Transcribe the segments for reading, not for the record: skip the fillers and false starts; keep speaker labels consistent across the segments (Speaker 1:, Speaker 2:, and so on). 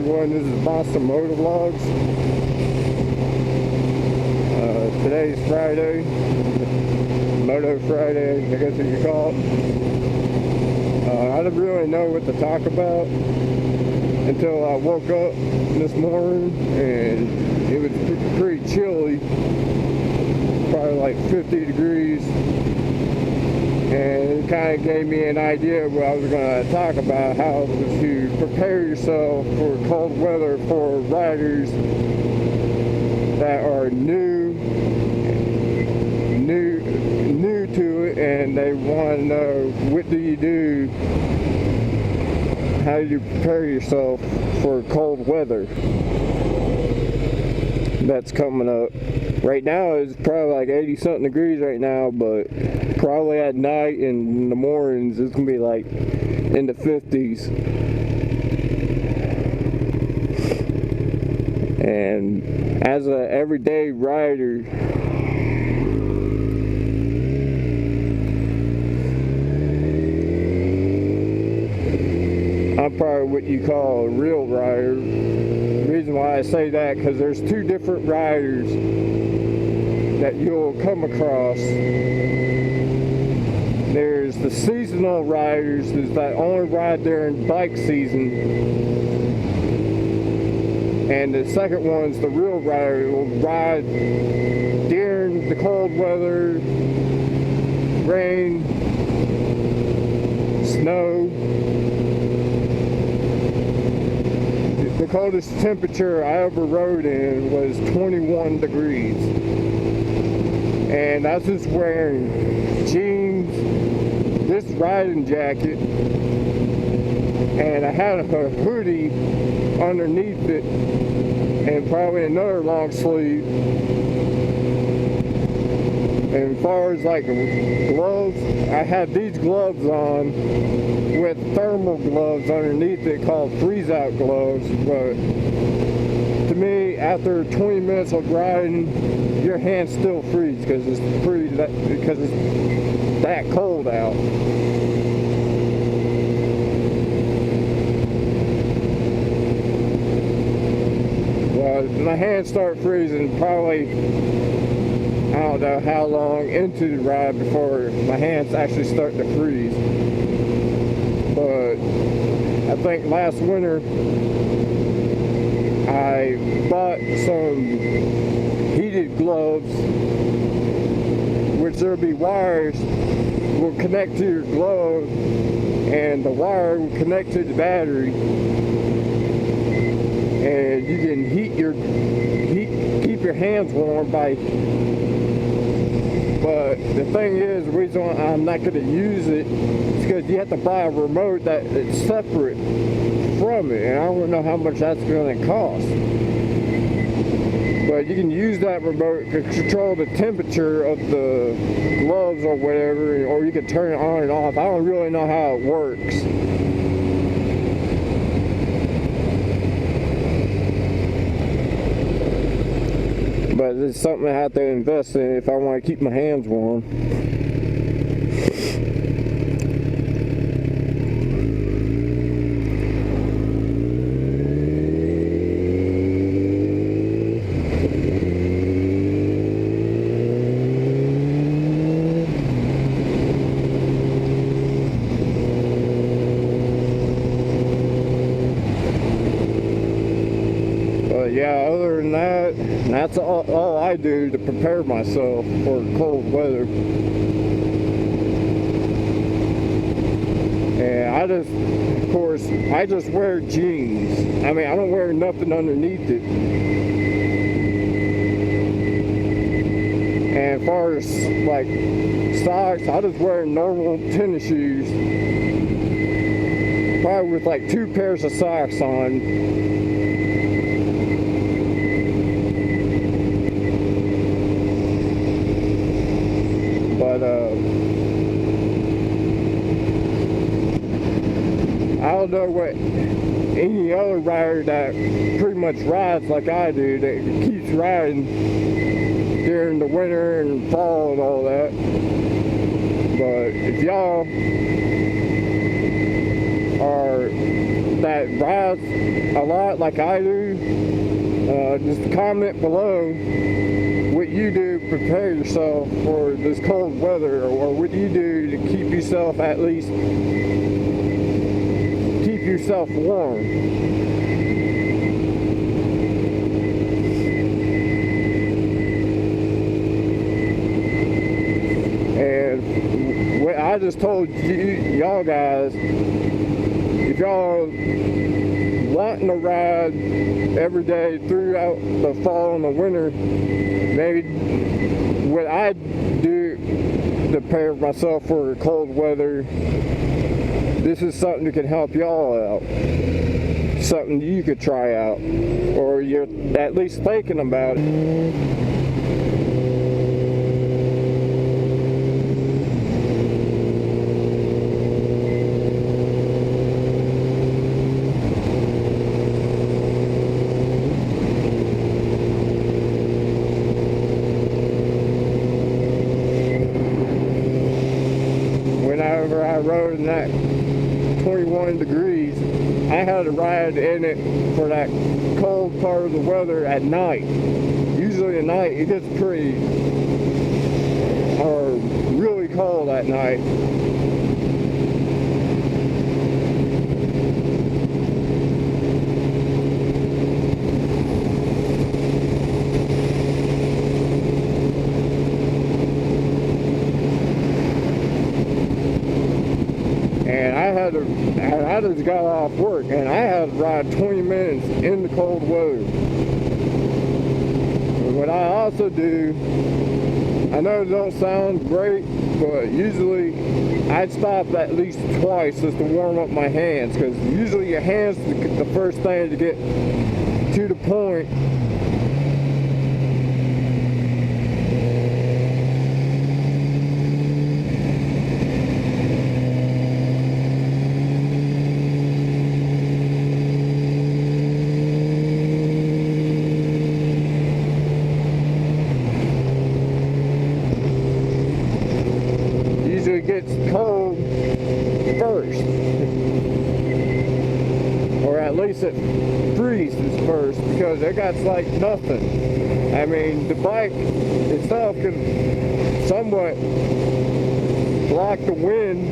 Speaker 1: everyone, this is Monster Motor Vlogs. Today's Friday, Moto Friday, I guess you could call it. I didn't really know what to talk about until I woke up this morning and it was pretty chilly, probably like 50 degrees. And it kind of gave me an idea of what I was going to talk about, how to prepare yourself for cold weather for riders that are new to it, and they want to know, what do you do? How do you prepare yourself for cold weather that's coming up? Right now it's probably like 80 something degrees right now, but probably at night and in the mornings it's gonna be like in the 50s. And as an everyday rider, I'm probably what you call a real rider. The reason why I say that, because there's two different riders that you'll come across. There's the seasonal riders that only ride during bike season, and the second one's the real rider who will ride during the cold weather, rain, snow. The coldest temperature I ever rode in was 21 degrees. And I was just wearing jeans, this riding jacket, and I had a hoodie underneath it, and probably another long sleeve. And as far as like gloves, I had these gloves on with thermal gloves underneath it called freeze-out gloves. But to me, after 20 minutes of riding, your hands still freeze because it's that cold out. Well, my hands start freezing probably, I don't know how long into the ride before my hands actually start to freeze. But I think last winter I bought some heated gloves, which there'll be wires will connect to your glove, and the wire will connect to the battery, and you can keep your hands warm by. But the thing is, the reason why I'm not going to use it is because you have to buy a remote that's separate from it, and I don't know how much that's going to cost. But you can use that remote to control the temperature of the gloves or whatever, or you can turn it on and off. I don't really know how it works. But it's something I have to invest in if I want to keep my hands warm. But yeah, other than that, that's all I do to prepare myself for cold weather. And I just wear jeans. I mean, I don't wear nothing underneath it. And as far as like socks, I just wear normal tennis shoes. Probably with like 2 pairs of socks on. But I don't know what any other rider that pretty much rides like I do, that keeps riding during the winter and fall and all that. But if y'all are that rides a lot like I do, just comment below what you do to prepare yourself for this cold weather, or what you do to keep yourself, at least keep yourself warm. And what I just told y'all guys, if y'all wanting to ride every day throughout the fall and the winter, maybe what I do to prepare myself for cold weather, this is something that can help y'all out. Something you could try out, or you're at least thinking about it. Whenever I rode in that 21 degrees, I had to ride in it for that cold part of the weather at night. Usually at night it gets pretty or really cold at night. I just got off work and I had to ride 20 minutes in the cold weather. And what I also do, I know it don't sound great, but usually I'd stop at least twice just to warm up my hands, because usually your hands are the first thing to get to the point gets cold first, or at least it freezes first, because it got like nothing. I mean, the bike itself can somewhat block the wind,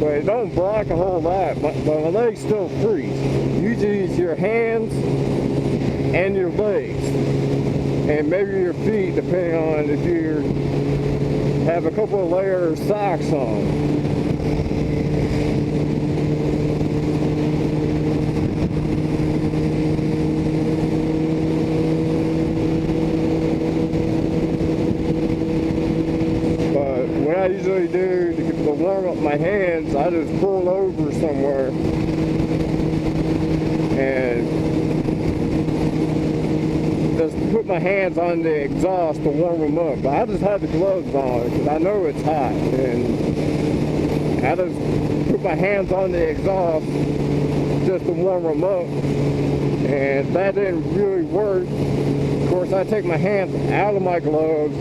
Speaker 1: but it don't block a whole lot. But my legs still freeze. Usually it's your hands and your legs, and maybe your feet, depending on if you have a couple of layers of socks on. But what I usually do to warm up my hands, I just pull over somewhere and just put my hands on the exhaust to warm them up. But I just have the gloves on because I know it's hot, and I just put my hands on the exhaust just to warm them up. And if that didn't really work, of course I take my hands out of my gloves.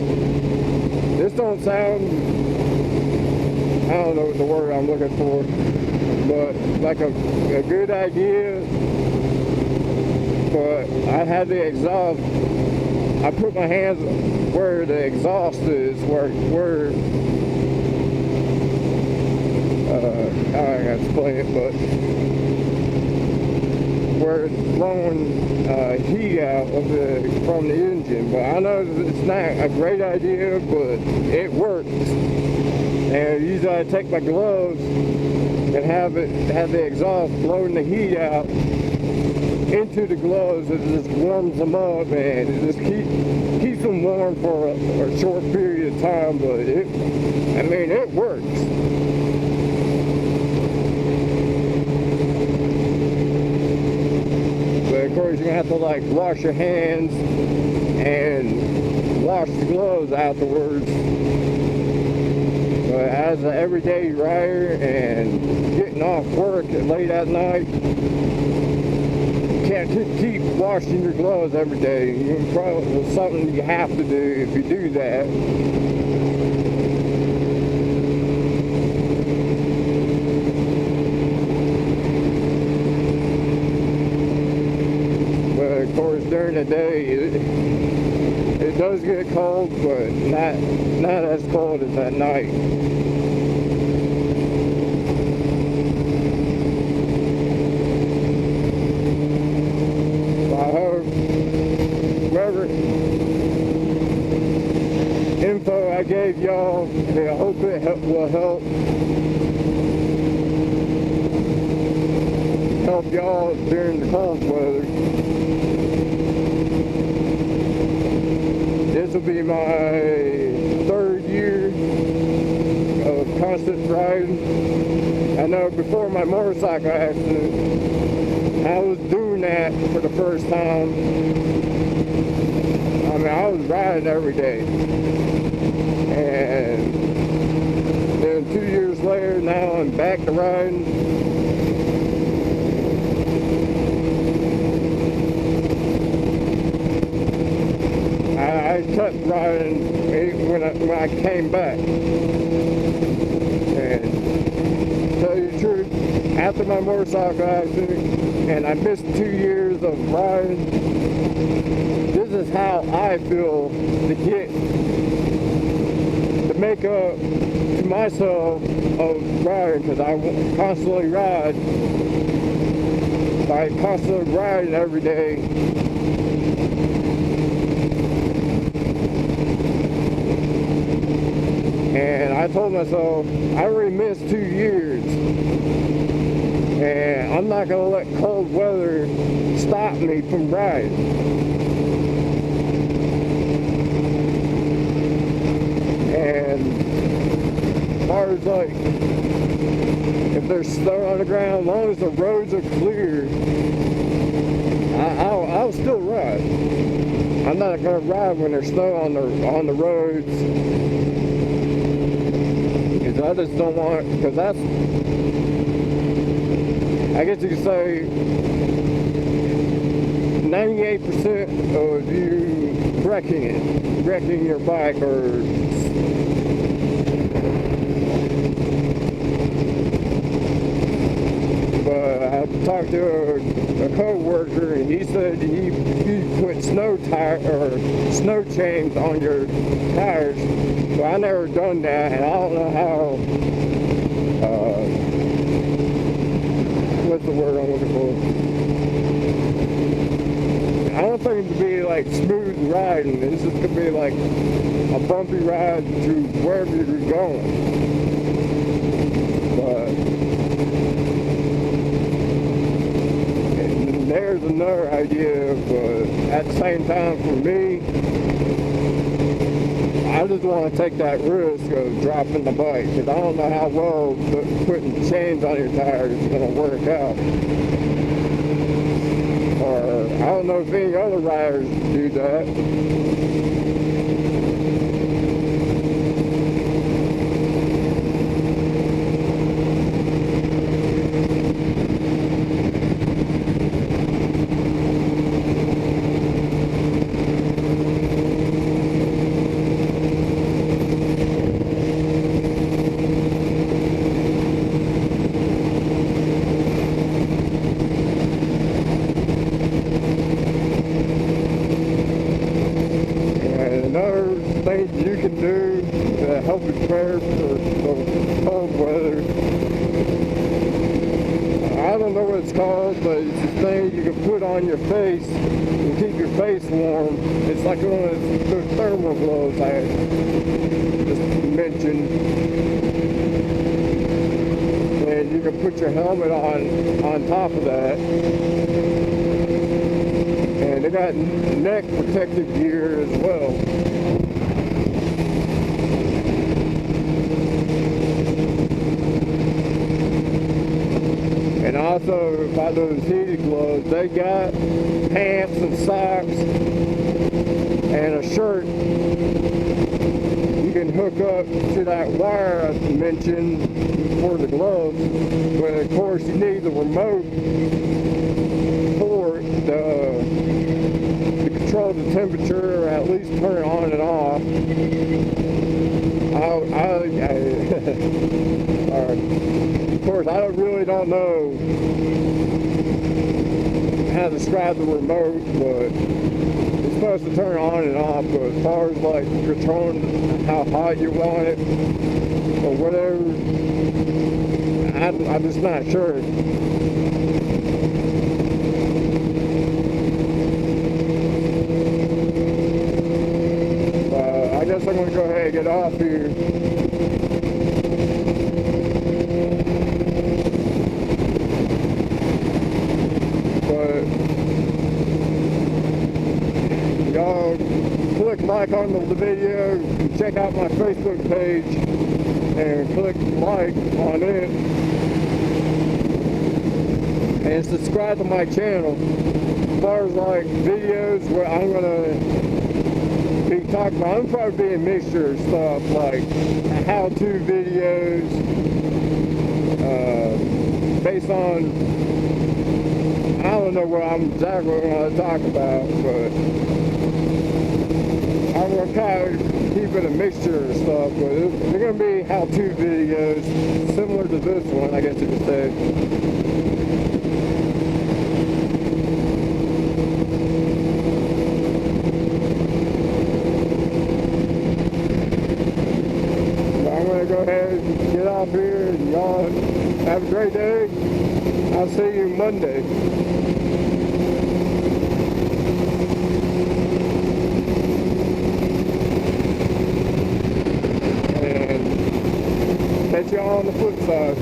Speaker 1: This don't sound, I don't know what the word I'm looking for, but like a good idea. But I had the exhaust, I put my hands where the exhaust is, where how I gotta explain it, but where it's blowing heat out of from the engine. But I know it's not a great idea, but it works. And usually I take my gloves and have the exhaust blowing the heat out into the gloves. It just warms them up, and it just keeps them warm for a short period of time. But it works. But of course you have to like wash your hands and wash the gloves afterwards. But as an everyday rider and getting off work late at night, can't keep washing your gloves every day. It's probably something you have to do if you do that. during the day. It does get cold, but not as cold as at night. So I hope whatever info I gave y'all, I hope it will help y'all during the cold weather. This will be my 3rd year of constant riding. I know before my motorcycle accident, I was doing that for the first time. I mean, I was riding every day. And then 2 years later, now I'm back to riding. I kept riding when I came back. And to tell you the truth, after my motorcycle accident, and I missed 2 years of riding, this is how I feel to make up to myself of riding, because I constantly ride. By constantly riding every day, and I told myself, I already missed 2 years, and I'm not going to let cold weather stop me from riding. And as far as like, if there's snow on the ground, as long as the roads are clear, I'll still ride. I'm not going to ride when there's snow on the roads. I just don't want, because that's, I guess you could say, 98% of you wrecking your bike, or but I talked to a co-worker, and he said you put snow chains on your tires. Well, I never done that, and I don't know how, what's the word I'm looking for? I don't think it'd be like smooth riding. This is gonna be like a bumpy ride to wherever you're going. But there's another idea, but at the same time, for me, I just want to take that risk of dropping the bike, because I don't know how well putting chains on your tires is going to work out. Or I don't know if any other riders do that. Things you can do to help you prepare for the cold weather. I don't know what it's called, but it's a thing you can put on your face and keep your face warm. It's like one of those thermal gloves I just mentioned. And you can put your helmet on top of that. And they got neck protective gear as well. And also, by those heated gloves, they got pants and socks and a shirt you can hook up to that wire I mentioned for the gloves. But of course, you need the remote for to control the temperature, or at least turn it on and off. Of course, I really don't know how to describe the remote, but it's supposed to turn on and off. But as far as like controlling how hot you want it or whatever, I'm just not sure. I guess I'm gonna go ahead and get off here. But y'all click like on the video, check out my Facebook page and click like on it, and subscribe to my channel. As far as like videos where I'm gonna be talking about, I'm probably be a mixture of stuff like how-to videos based on, I don't know what I'm exactly going to talk about, but I'm going to kind of keep it a mixture of stuff. But they're going to be how-to videos similar to this one, I guess you could say. Go ahead and get off here, and y'all have a great day. I'll see you Monday. And catch y'all on the flip side.